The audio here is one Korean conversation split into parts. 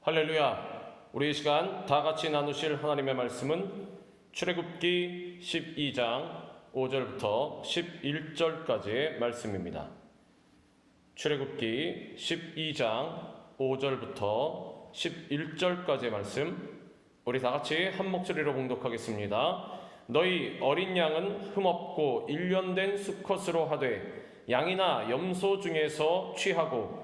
할렐루야. 우리 이 시간 다 같이 나누실 하나님의 말씀은 출애굽기 12장 5절부터 11절까지의 말씀입니다. 출애굽기 12장 5절부터 11절까지의 말씀, 우리 다 같이 한 목소리로 봉독하겠습니다. 너희 어린 양은 흠없고 일련된 수컷으로 하되 양이나 염소 중에서 취하고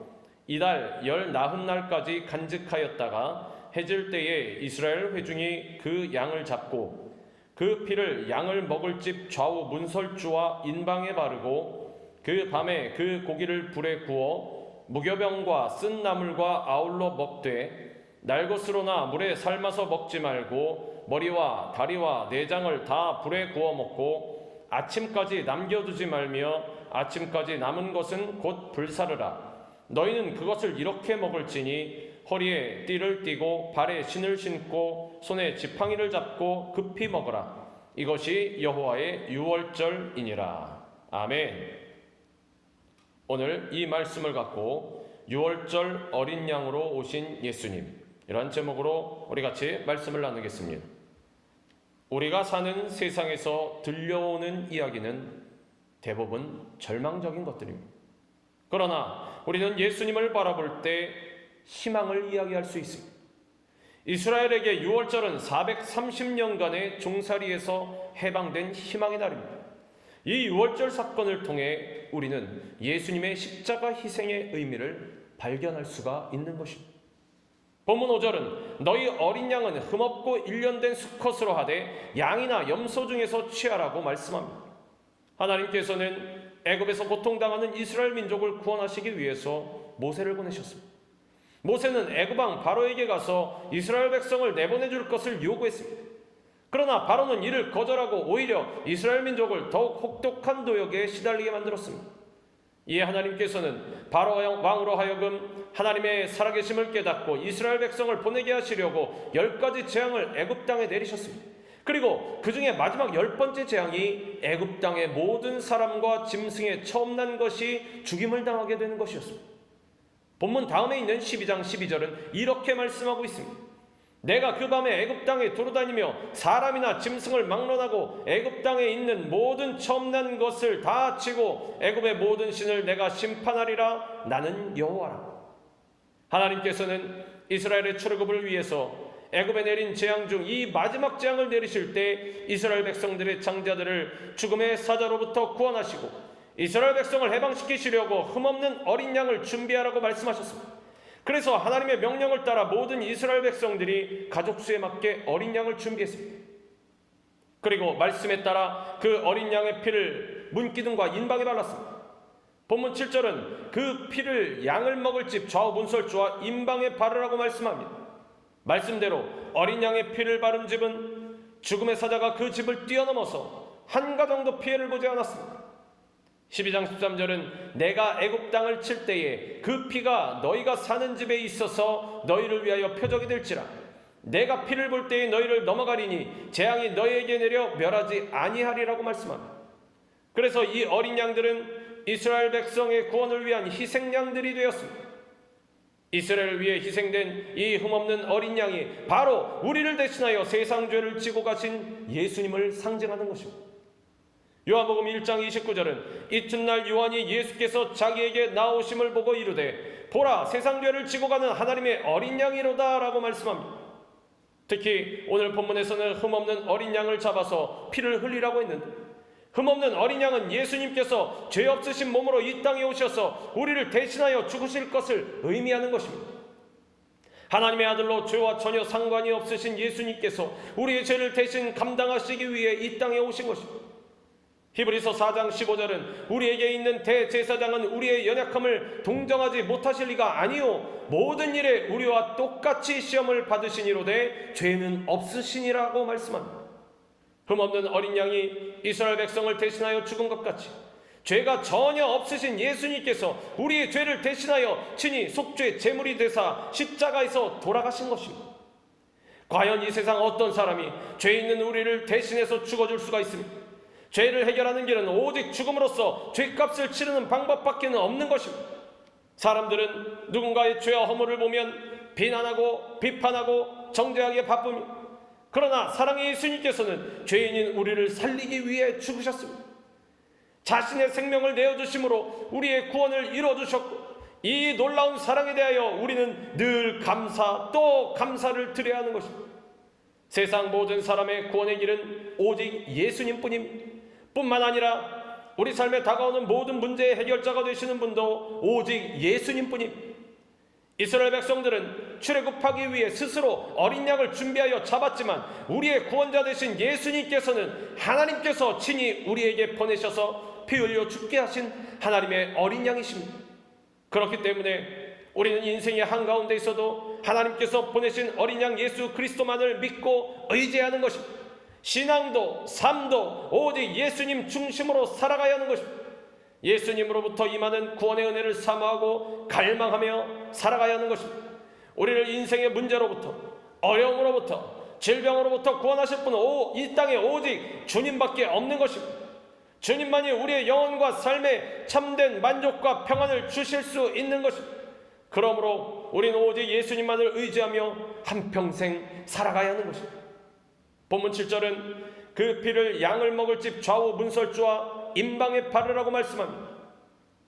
이달 열 나흔 날까지 간직하였다가 해질 때에 이스라엘 회중이 그 양을 잡고 그 피를 양을 먹을 집 좌우 문설주와 인방에 바르고 그 밤에 그 고기를 불에 구워 무교병과 쓴 나물과 아울러 먹되 날것으로나 물에 삶아서 먹지 말고 머리와 다리와 내장을 다 불에 구워 먹고 아침까지 남겨두지 말며 아침까지 남은 것은 곧 불사르라. 너희는 그것을 이렇게 먹을지니 허리에 띠를 띠고 발에 신을 신고 손에 지팡이를 잡고 급히 먹으라. 이것이 여호와의 유월절이니라. 아멘. 오늘 이 말씀을 갖고 유월절 어린 양으로 오신 예수님, 이러한 제목으로 우리 같이 말씀을 나누겠습니다. 우리가 사는 세상에서 들려오는 이야기는 대부분 절망적인 것들입니다. 그러나 우리는 예수님을 바라볼 때 희망을 이야기할 수 있습니다. 이스라엘에게 유월절은 430년간의 종살이에서 해방된 희망의 날입니다. 이 유월절 사건을 통해 우리는 예수님의 십자가 희생의 의미를 발견할 수가 있는 것입니다. 본문 5절은 너희 어린 양은 흠없고 일련된 수컷으로 하되 양이나 염소 중에서 취하라고 말씀합니다. 하나님께서는 애굽에서 고통당하는 이스라엘 민족을 구원하시기 위해서 모세를 보내셨습니다. 모세는 애굽 왕 바로에게 가서 이스라엘 백성을 내보내줄 것을 요구했습니다. 그러나 바로는 이를 거절하고 오히려 이스라엘 민족을 더욱 혹독한 도역에 시달리게 만들었습니다. 이에 하나님께서는 바로 왕으로 하여금 하나님의 살아계심을 깨닫고 이스라엘 백성을 보내게 하시려고 10가지 재앙을 애굽 땅에 내리셨습니다. 그리고 그 중에 마지막 10번째 재앙이 애굽 땅의 모든 사람과 짐승에 처음 난 것이 죽임을 당하게 되는 것이었습니다. 본문 다음에 있는 12장 12절은 이렇게 말씀하고 있습니다. 내가 그 밤에 애굽 땅에 돌아다니며 사람이나 짐승을 막론하고 애굽 땅에 있는 모든 처음 난 것을 다 치고 애굽의 모든 신을 내가 심판하리라. 나는 여호와라. 하나님께서는 이스라엘의 출애굽을 위해서 애굽에 내린 재앙 중 이 마지막 재앙을 내리실 때 이스라엘 백성들의 장자들을 죽음의 사자로부터 구원하시고 이스라엘 백성을 해방시키시려고 흠없는 어린 양을 준비하라고 말씀하셨습니다. 그래서 하나님의 명령을 따라 모든 이스라엘 백성들이 가족수에 맞게 어린 양을 준비했습니다. 그리고 말씀에 따라 그 어린 양의 피를 문기둥과 인방에 발랐습니다. 본문 7절은 그 피를 양을 먹을 집 좌우 문설주와 인방에 바르라고 말씀합니다. 말씀대로 어린 양의 피를 바른 집은 죽음의 사자가 그 집을 뛰어넘어서 한가 정도 피해를 보지 않았습니다. 12장 13절은 내가 애굽 땅을 칠 때에 그 피가 너희가 사는 집에 있어서 너희를 위하여 표적이 될지라. 내가 피를 볼 때에 너희를 넘어가리니 재앙이 너희에게 내려 멸하지 아니하리라고 말씀합니다. 그래서 이 어린 양들은 이스라엘 백성의 구원을 위한 희생양들이 되었습니다. 이스라엘을 위해 희생된 이 흠없는 어린 양이 바로 우리를 대신하여 세상 죄를 지고 가신 예수님을 상징하는 것입니다. 요한복음 1장 29절은 이튿날 요한이 예수께서 자기에게 나오심을 보고 이르되 보라 세상 죄를 지고 가는 하나님의 어린 양이로다 라고 말씀합니다. 특히 오늘 본문에서는 흠없는 어린 양을 잡아서 피를 흘리라고 했는데 흠없는 어린 양은 예수님께서 죄 없으신 몸으로 이 땅에 오셔서 우리를 대신하여 죽으실 것을 의미하는 것입니다. 하나님의 아들로 죄와 전혀 상관이 없으신 예수님께서 우리의 죄를 대신 감당하시기 위해 이 땅에 오신 것입니다. 히브리서 4장 15절은 우리에게 있는 대제사장은 우리의 연약함을 동정하지 못하실 리가 아니요 모든 일에 우리와 똑같이 시험을 받으시니로되 죄는 없으시니라고 말씀합니다. 흠없는 어린 양이 이스라엘 백성을 대신하여 죽은 것 같이 죄가 전혀 없으신 예수님께서 우리의 죄를 대신하여 친히 속죄 제물이 되사 십자가에서 돌아가신 것입니다. 과연 이 세상 어떤 사람이 죄 있는 우리를 대신해서 죽어줄 수가 있습니까? 죄를 해결하는 길은 오직 죽음으로써 죄값을 치르는 방법밖에 없는 것입니다. 사람들은 누군가의 죄와 허물을 보면 비난하고 비판하고 정죄하기에 바쁩니다. 그러나 사랑의 예수님께서는 죄인인 우리를 살리기 위해 죽으셨습니다. 자신의 생명을 내어주심으로 우리의 구원을 이루어주셨고, 이 놀라운 사랑에 대하여 우리는 늘 감사 또 감사를 드려야 하는 것입니다. 세상 모든 사람의 구원의 길은 오직 예수님뿐입니다. 뿐만 아니라 우리 삶에 다가오는 모든 문제의 해결자가 되시는 분도 오직 예수님뿐입니다. 이스라엘 백성들은 출애굽하기 위해 스스로 어린 양을 준비하여 잡았지만, 우리의 구원자 되신 예수님께서는 하나님께서 친히 우리에게 보내셔서 피 흘려 죽게 하신 하나님의 어린 양이십니다. 그렇기 때문에 우리는 인생의 한가운데 있어도 하나님께서 보내신 어린 양 예수 그리스도만을 믿고 의지하는 것입니다. 신앙도 삶도 오직 예수님 중심으로 살아가야 하는 것입니다. 예수님으로부터 임하는 구원의 은혜를 사모하고 갈망하며 살아가야 하는 것입니다. 우리를 인생의 문제로부터, 어려움으로부터, 질병으로부터 구원하실 분은 이 땅에 오직 주님밖에 없는 것입니다. 주님만이 우리의 영혼과 삶에 참된 만족과 평안을 주실 수 있는 것입니다. 그러므로 우리는 오직 예수님만을 의지하며 한평생 살아가야 하는 것입니다. 본문 7절은 그 피를 양을 먹을 집 좌우 문설주와 임방에 바르라고 말씀합니다.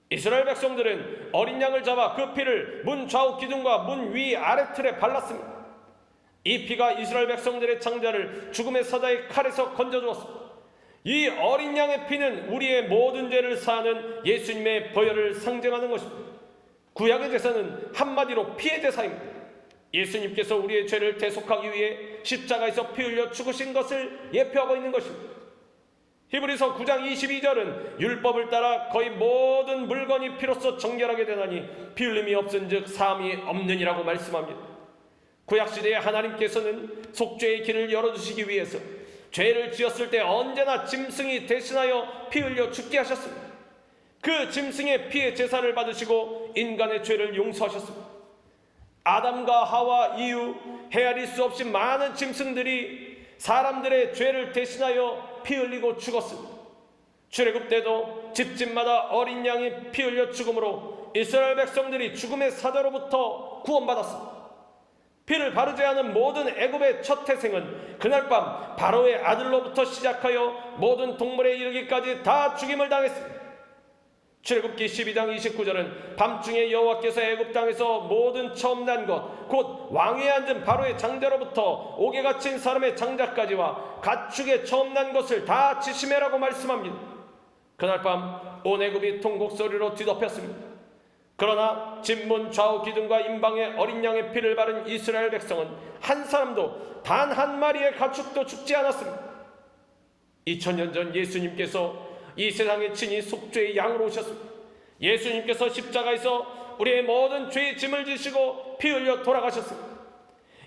이스라엘 백성들은 어린 양을 잡아 그 피를 문 좌우 기둥과 문 위 아래 틀에 발랐습니다. 이 피가 이스라엘 백성들의 장자를 죽음의 사자의 칼에서 건져주었습니다. 이 어린 양의 피는 우리의 모든 죄를 사하는 예수님의 보혈을 상징하는 것입니다. 구약의 제사는 한마디로 피의 제사입니다. 예수님께서 우리의 죄를 대속하기 위해 십자가에서 피 흘려 죽으신 것을 예표하고 있는 것입니다. 히브리서 9장 22절은 율법을 따라 거의 모든 물건이 피로써 정결하게 되나니 피 흘림이 없은즉 사함이 없느니라고 말씀합니다. 구약시대에 하나님께서는 속죄의 길을 열어주시기 위해서 죄를 지었을 때 언제나 짐승이 대신하여 피 흘려 죽게 하셨습니다. 그 짐승의 피의 제사를 받으시고 인간의 죄를 용서하셨습니다. 아담과 하와 이후 헤아릴 수 없이 많은 짐승들이 사람들의 죄를 대신하여 피 흘리고 죽었습니다. 출애굽 때도 집집마다 어린 양이 피 흘려 죽음으로 이스라엘 백성들이 죽음의 사자로부터 구원받았습니다. 피를 바르지 않은 모든 애굽의 첫 태생은 그날 밤 바로의 아들로부터 시작하여 모든 동물에 이르기까지 다 죽임을 당했습니다. 출애굽기 12장 29절은 밤중에 여호와께서 애굽 땅에서 모든 처음 난 것 곧 왕위에 앉은 바로의 장자로부터 옥에 갇힌 사람의 장자까지와 가축의 처음 난 것을 다 지시매라고 말씀합니다. 그날 밤 온 애굽이 통곡소리로 뒤덮였습니다. 그러나 집문 좌우 기둥과 임방에 어린 양의 피를 바른 이스라엘 백성은 한 사람도 단 한 마리의 가축도 죽지 않았습니다. 2000년 전 예수님께서 이 세상에 친히 속죄의 양으로 오셨습니다. 예수님께서 십자가에서 우리의 모든 죄의 짐을 지시고 피 흘려 돌아가셨습니다.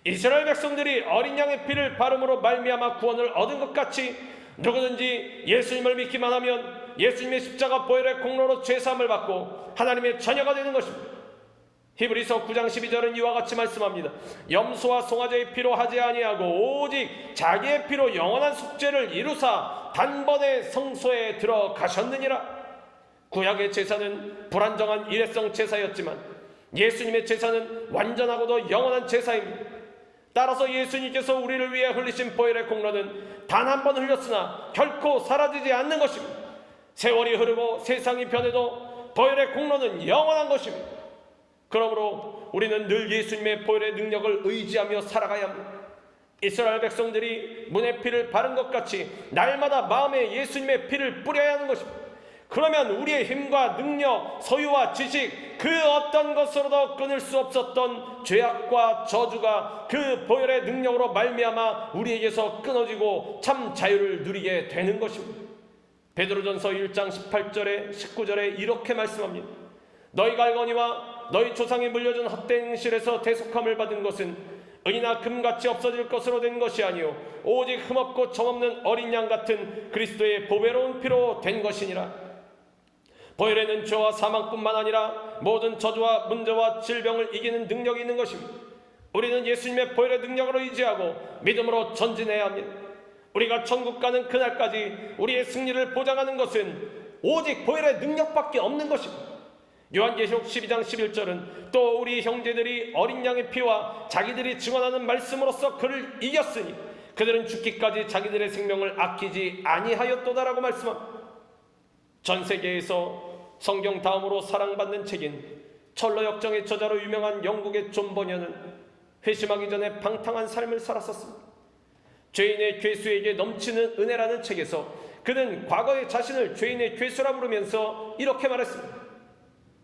이스라엘 백성들이 어린 양의 피를 바름으로 말미암아 구원을 얻은 것 같이 누구든지 예수님을 믿기만 하면 예수님의 십자가 보혈의 공로로 죄사함을 받고 하나님의 자녀가 되는 것입니다. 히브리서 9장 12절은 이와 같이 말씀합니다. 염소와 송아지의 피로 하지 아니하고 오직 자기의 피로 영원한 속죄를 이루사 단번에 성소에 들어가셨느니라. 구약의 제사는 불안정한 일회성 제사였지만 예수님의 제사는 완전하고도 영원한 제사입니다. 따라서 예수님께서 우리를 위해 흘리신 보혈의 공로는 단 한 번 흘렸으나 결코 사라지지 않는 것입니다. 세월이 흐르고 세상이 변해도 보혈의 공로는 영원한 것입니다. 그러므로 우리는 늘 예수님의 보혈의 능력을 의지하며 살아가야 합니다. 이스라엘 백성들이 문의 피를 바른 것 같이 날마다 마음에 예수님의 피를 뿌려야 하는 것입니다. 그러면 우리의 힘과 능력, 소유와 지식 그 어떤 것으로도 끊을 수 없었던 죄악과 저주가 그 보혈의 능력으로 말미암아 우리에게서 끊어지고 참 자유를 누리게 되는 것입니다. 베드로전서 1장 18절에 19절에 이렇게 말씀합니다. 너희가 알거니와 너희 조상이 물려준 헛된 실에서 대속함을 받은 것은 은이나 금같이 없어질 것으로 된 것이 아니요 오직 흠없고 정없는 어린 양 같은 그리스도의 보배로운 피로 된 것이니라. 보혈에는 죄와 사망뿐만 아니라 모든 저주와 문제와 질병을 이기는 능력이 있는 것입니다. 우리는 예수님의 보혈의 능력으로 의지하고 믿음으로 전진해야 합니다. 우리가 천국 가는 그날까지 우리의 승리를 보장하는 것은 오직 보혈의 능력밖에 없는 것입니다. 요한계시록 12장 11절은 또 우리 형제들이 어린 양의 피와 자기들이 증언하는 말씀으로써 그를 이겼으니 그들은 죽기까지 자기들의 생명을 아끼지 아니하였도다라고 말씀합니다. 전 세계에서 성경 다음으로 사랑받는 책인 철로 역정의 저자로 유명한 영국의 존 버녀는 회심하기 전에 방탕한 삶을 살았었습니다. 죄인의 괴수에게 넘치는 은혜라는 책에서 그는 과거의 자신을 죄인의 괴수라 부르면서 이렇게 말했습니다.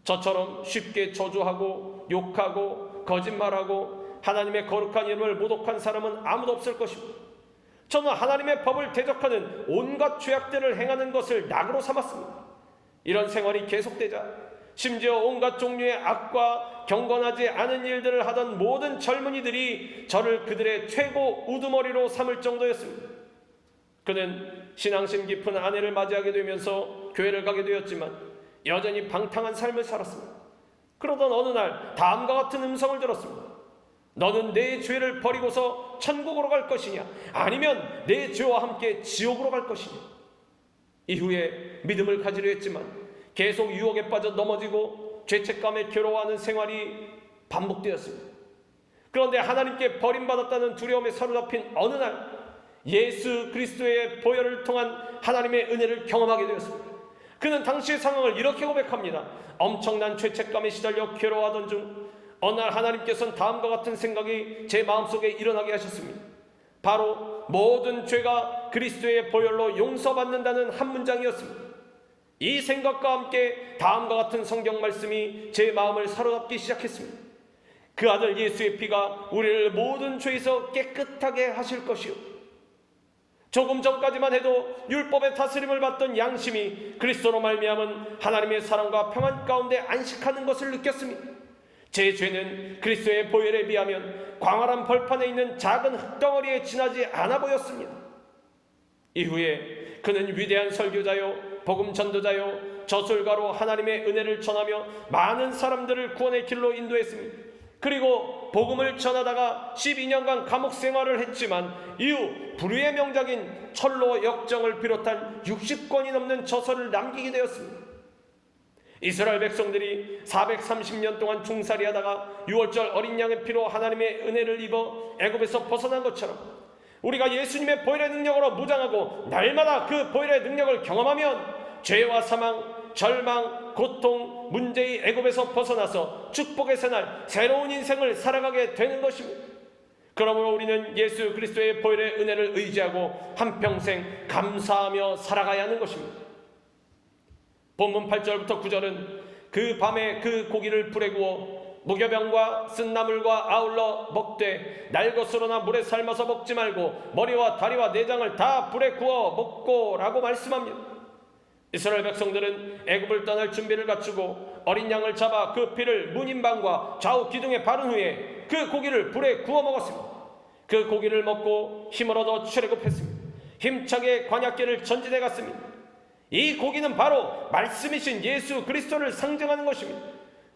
저처럼 쉽게 저주하고 욕하고 거짓말하고 하나님의 거룩한 이름을 모독한 사람은 아무도 없을 것입니다. 저는 하나님의 법을 대적하는 온갖 죄악들을 행하는 것을 낙으로 삼았습니다. 이런 생활이 계속되자 심지어 온갖 종류의 악과 경건하지 않은 일들을 하던 모든 젊은이들이 저를 그들의 최고 우두머리로 삼을 정도였습니다. 그는 신앙심 깊은 아내를 맞이하게 되면서 교회를 가게 되었지만 여전히 방탕한 삶을 살았습니다. 그러던 어느 날 다음과 같은 음성을 들었습니다. 너는 내 죄를 버리고서 천국으로 갈 것이냐, 아니면 내 죄와 함께 지옥으로 갈 것이냐. 이후에 믿음을 가지려 했지만 계속 유혹에 빠져 넘어지고 죄책감에 괴로워하는 생활이 반복되었습니다. 그런데 하나님께 버림받았다는 두려움에 사로잡힌 어느 날 예수 그리스도의 보혈을 통한 하나님의 은혜를 경험하게 되었습니다. 그는 당시의 상황을 이렇게 고백합니다. 엄청난 죄책감에 시달려 괴로워하던 중 어느 날 하나님께서는 다음과 같은 생각이 제 마음속에 일어나게 하셨습니다. 바로 모든 죄가 그리스도의 보혈로 용서받는다는 한 문장이었습니다. 이 생각과 함께 다음과 같은 성경 말씀이 제 마음을 사로잡기 시작했습니다. 그 아들 예수의 피가 우리를 모든 죄에서 깨끗하게 하실 것이요, 조금 전까지만 해도 율법의 다스림을 받던 양심이 그리스도로 말미암은 하나님의 사랑과 평안 가운데 안식하는 것을 느꼈습니다. 제 죄는 그리스도의 보혈에 비하면 광활한 벌판에 있는 작은 흙덩어리에 지나지 않아 보였습니다. 이후에 그는 위대한 설교자요, 복음 전도자요, 저술가로 하나님의 은혜를 전하며 많은 사람들을 구원의 길로 인도했습니다. 그리고 복음을 전하다가 12년간 감옥 생활을 했지만 이후 불후의 명작인 철로 역정을 비롯한 60권이 넘는 저서를 남기게 되었습니다. 이스라엘 백성들이 430년 동안 중살이하다가 6월절 어린 양의 피로 하나님의 은혜를 입어 애굽에서 벗어난 것처럼 우리가 예수님의 보혈의 능력으로 무장하고 날마다 그 보혈의 능력을 경험하면 죄와 사망, 절망, 고통, 문제의 애굽에서 벗어나서 축복의 새날 새로운 인생을 살아가게 되는 것입니다. 그러므로 우리는 예수 그리스도의 보혈의 은혜를 의지하고 한평생 감사하며 살아가야 하는 것입니다. 본문 8절부터 9절은 그 밤에 그 고기를 불에 구워 무교병과 쓴나물과 아울러 먹되 날 것으로나 물에 삶아서 먹지 말고 머리와 다리와 내장을 다 불에 구워 먹고 라고 말씀합니다. 이스라엘 백성들은 애굽을 떠날 준비를 갖추고 어린 양을 잡아 그 피를 문인방과 좌우 기둥에 바른 후에 그 고기를 불에 구워 먹었습니다. 그 고기를 먹고 힘을 얻어 출애굽했습니다. 힘차게 광야길을 전진해 갔습니다. 이 고기는 바로 말씀이신 예수 그리스도를 상징하는 것입니다.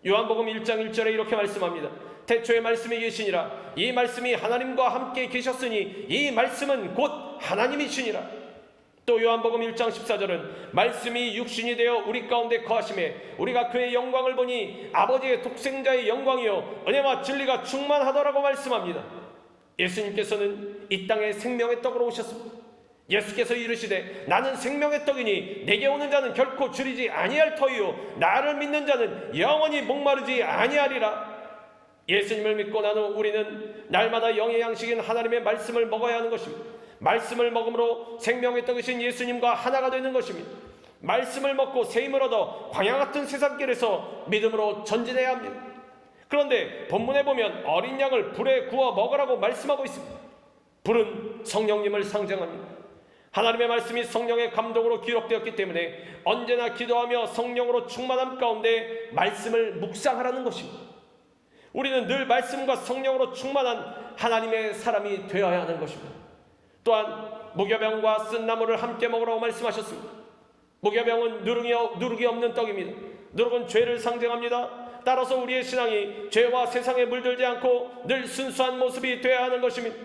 요한복음 1장 1절에 이렇게 말씀합니다. 태초에 말씀이 계시니라. 이 말씀이 하나님과 함께 계셨으니 이 말씀은 곧 하나님이시니라. 또 요한복음 1장 14절은 말씀이 육신이 되어 우리 가운데 거하심에 우리가 그의 영광을 보니 아버지의 독생자의 영광이요 은혜와 진리가 충만하더라고 말씀합니다. 예수님께서는 이 땅에 생명의 떡으로 오셨습니다. 예수께서 이르시되 나는 생명의 떡이니 내게 오는 자는 결코 줄이지 아니할 터이요 나를 믿는 자는 영원히 목마르지 아니하리라. 예수님을 믿고 난 후 우리는 날마다 영의 양식인 하나님의 말씀을 먹어야 하는 것입니다. 말씀을 먹음으로 생명의 떡이신 예수님과 하나가 되는 것입니다. 말씀을 먹고 새 힘을 얻어 광야 같은 세상길에서 믿음으로 전진해야 합니다. 그런데 본문에 보면 어린 양을 불에 구워 먹으라고 말씀하고 있습니다. 불은 성령님을 상징합니다. 하나님의 말씀이 성령의 감동으로 기록되었기 때문에 언제나 기도하며 성령으로 충만함 가운데 말씀을 묵상하라는 것입니다. 우리는 늘 말씀과 성령으로 충만한 하나님의 사람이 되어야 하는 것입니다. 또한 무교병과 쓴나물을 함께 먹으라고 말씀하셨습니다. 무교병은 누룩이 없는 떡입니다. 누룩은 죄를 상징합니다. 따라서 우리의 신앙이 죄와 세상에 물들지 않고 늘 순수한 모습이 되어야 하는 것입니다.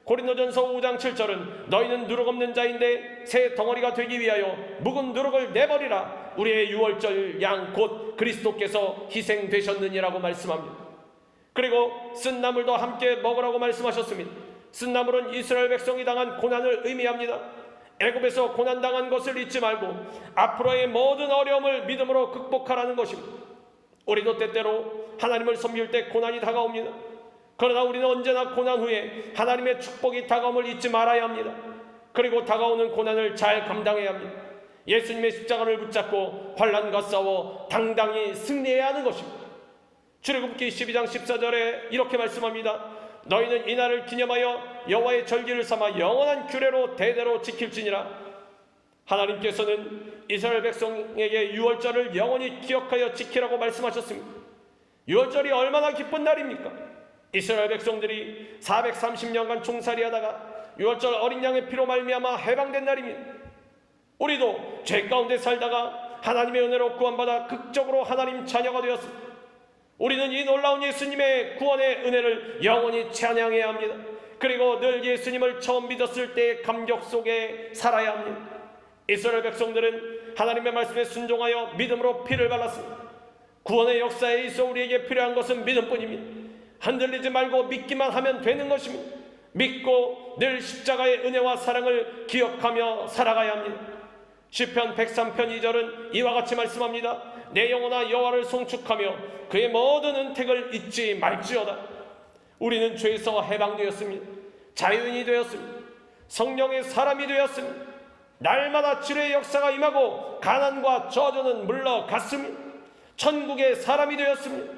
고린도전서 5장 7절은 너희는 누룩 없는 자인데 새 덩어리가 되기 위하여 묵은 누룩을 내버리라. 우리의 유월절 양 곧 그리스도께서 희생되셨느니라고 말씀합니다. 그리고 쓴 나물도 함께 먹으라고 말씀하셨습니다. 쓴 나물은 이스라엘 백성이 당한 고난을 의미합니다. 애굽에서 고난당한 것을 잊지 말고 앞으로의 모든 어려움을 믿음으로 극복하라는 것입니다. 우리도 때때로 하나님을 섬길 때 고난이 다가옵니다. 그러나 우리는 언제나 고난 후에 하나님의 축복이 다가옴을 잊지 말아야 합니다. 그리고 다가오는 고난을 잘 감당해야 합니다. 예수님의 십자가를 붙잡고 환난과 싸워 당당히 승리해야 하는 것입니다. 출애굽기 12장 14절에 이렇게 말씀합니다. 너희는 이날을 기념하여 여호와의 절기를 삼아 영원한 규례로 대대로 지킬지니라. 하나님께서는 이스라엘 백성에게 유월절을 영원히 기억하여 지키라고 말씀하셨습니다. 유월절이 얼마나 기쁜 날입니까? 이스라엘 백성들이 430년간 종살이하다가 유월절 어린 양의 피로 말미암아 해방된 날입니다. 우리도 죄 가운데 살다가 하나님의 은혜로 구원받아 극적으로 하나님 자녀가 되었습니다. 우리는 이 놀라운 예수님의 구원의 은혜를 영원히 찬양해야 합니다. 그리고 늘 예수님을 처음 믿었을 때의 감격 속에 살아야 합니다. 이스라엘 백성들은 하나님의 말씀에 순종하여 믿음으로 피를 발랐습니다. 구원의 역사에 있어 우리에게 필요한 것은 믿음뿐입니다. 흔들리지 말고 믿기만 하면 되는 것입니다. 믿고 늘 십자가의 은혜와 사랑을 기억하며 살아가야 합니다. 시편 103편 2절은 이와 같이 말씀합니다. 내 영혼아 여호와를 송축하며 그의 모든 은택을 잊지 말지어다. 우리는 죄에서 해방되었습니다. 자유인이 되었습니다. 성령의 사람이 되었습니다. 날마다 치료의 역사가 임하고 가난과 저주는 물러갔습니다. 천국의 사람이 되었습니다.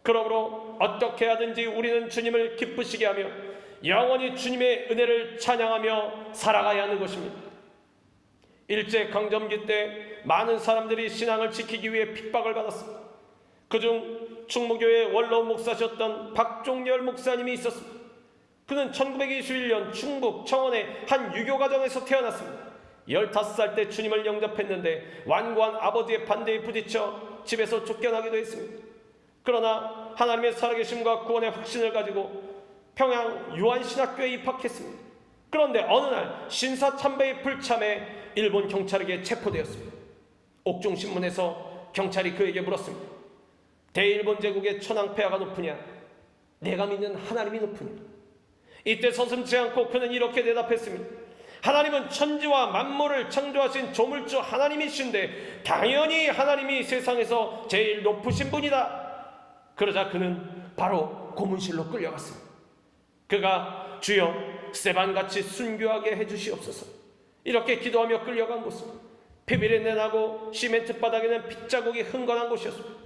그러므로 어떻게 하든지 우리는 주님을 기쁘시게 하며 영원히 주님의 은혜를 찬양하며 살아가야 하는 것입니다. 일제강점기 때 많은 사람들이 신앙을 지키기 위해 핍박을 받았습니다. 그중 충무교회 원로 목사셨던 박종열 목사님이 있었습니다. 그는 1921년 충북 청원의 한 유교가정에서 태어났습니다. 15살 때 주님을 영접했는데 완고한 아버지의 반대에 부딪혀 집에서 쫓겨나기도 했습니다. 그러나 하나님의 살아계심과 구원의 확신을 가지고 평양 유한신학교에 입학했습니다. 그런데 어느 날 신사참배의 불참에 일본 경찰에게 체포되었습니다. 옥중신문에서 경찰이 그에게 물었습니다. 대일본 제국의 천황폐하가 높으냐? 내가 믿는 하나님이 높으냐? 이때 서슴지 않고 그는 이렇게 대답했습니다. 하나님은 천지와 만물을 창조하신 조물주 하나님이신데 당연히 하나님이 세상에서 제일 높으신 분이다. 그러자 그는 바로 고문실로 끌려갔습니다. 그가 주여 스데반같이 순교하게 해주시옵소서. 이렇게 기도하며 끌려간 곳은 피비린내 나고 시멘트 바닥에는 핏자국이 흥건한 곳이었습니다.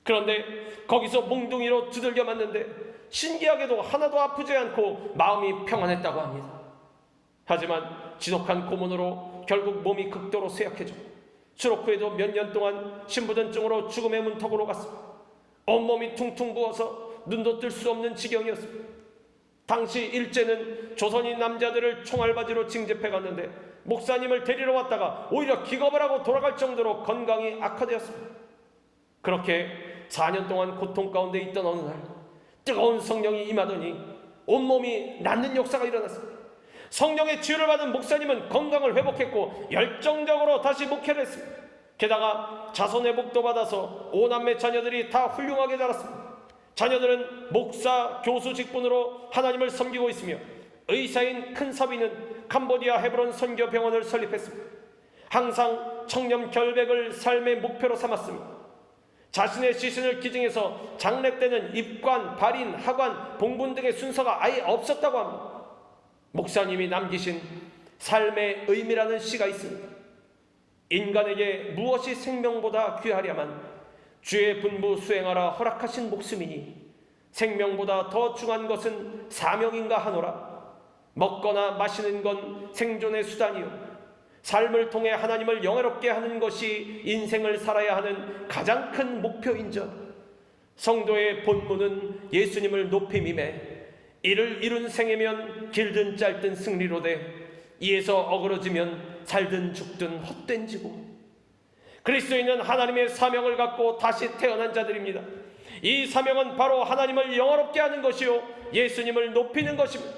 그런데 거기서 몽둥이로 두들겨 맞는데 신기하게도 하나도 아프지 않고 마음이 평안했다고 합니다. 하지만 지독한 고문으로 결국 몸이 극도로 쇠약해졌고 수록 후에도 몇 년 동안 신부전증으로 죽음의 문턱으로 갔습니다. 온몸이 퉁퉁 부어서 눈도 뜰 수 없는 지경이었습니다. 당시 일제는 조선인 남자들을 총알바지로 징집해 갔는데 목사님을 데리러 왔다가 오히려 기겁을 하고 돌아갈 정도로 건강이 악화되었습니다. 그렇게 4년 동안 고통 가운데 있던 어느 날 뜨거운 성령이 임하더니 온몸이 낫는 역사가 일어났습니다. 성령의 치유를 받은 목사님은 건강을 회복했고 열정적으로 다시 목회를 했습니다. 게다가 자손의 복도 받아서 5남매 자녀들이 다 훌륭하게 자랐습니다. 자녀들은 목사, 교수 직분으로 하나님을 섬기고 있으며 의사인 큰 사위는 캄보디아 헤브론 선교병원을 설립했습니다. 항상 청렴 결백을 삶의 목표로 삼았습니다. 자신의 시신을 기증해서 장례 때는 입관, 발인, 하관, 봉분 등의 순서가 아예 없었다고 합니다. 목사님이 남기신 삶의 의미라는 시가 있습니다. 인간에게 무엇이 생명보다 귀하랴만 주의 분부 수행하라 허락하신 목숨이니 생명보다 더 중한 것은 사명인가 하노라. 먹거나 마시는 건 생존의 수단이요 삶을 통해 하나님을 영화롭게 하는 것이 인생을 살아야 하는 가장 큰 목표인저. 성도의 본문은 예수님을 높임이매 이를 이룬 생애면 길든 짧든 승리로 돼 이에서 어그러지면 살든 죽든 헛된 지고. 그리스도인은 하나님의 사명을 갖고 다시 태어난 자들입니다. 이 사명은 바로 하나님을 영화롭게 하는 것이요 예수님을 높이는 것입니다.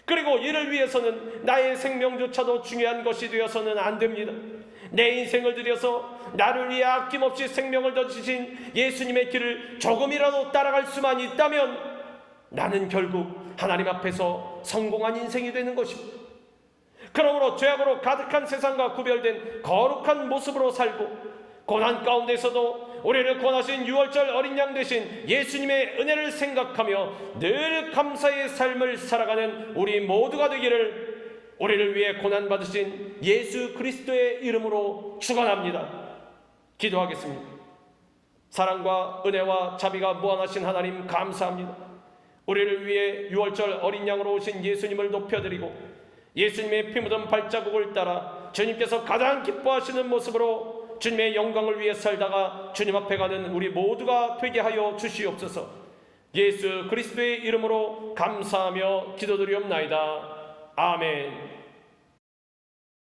그리고 이를 위해서는 나의 생명조차도 중요한 것이 되어서는 안 됩니다. 내 인생을 들여서 나를 위해 아낌없이 생명을 던지신 예수님의 길을 조금이라도 따라갈 수만 있다면 나는 결국 하나님 앞에서 성공한 인생이 되는 것입니다. 그러므로 죄악으로 가득한 세상과 구별된 거룩한 모습으로 살고 고난 가운데서도 우리를 구원하신 유월절 어린 양 되신 예수님의 은혜를 생각하며 늘 감사의 삶을 살아가는 우리 모두가 되기를 우리를 위해 고난 받으신 예수 그리스도의 이름으로 축원합니다. 기도하겠습니다. 사랑과 은혜와 자비가 무한하신 하나님 감사합니다. 우리를 위해 유월절 어린 양으로 오신 예수님을 높여드리고 예수님의 피 묻은 발자국을 따라 주님께서 가장 기뻐하시는 모습으로 주님의 영광을 위해 살다가 주님 앞에 가는 우리 모두가 되게 하여 주시옵소서. 예수 그리스도의 이름으로 감사하며 기도드리옵나이다. 아멘.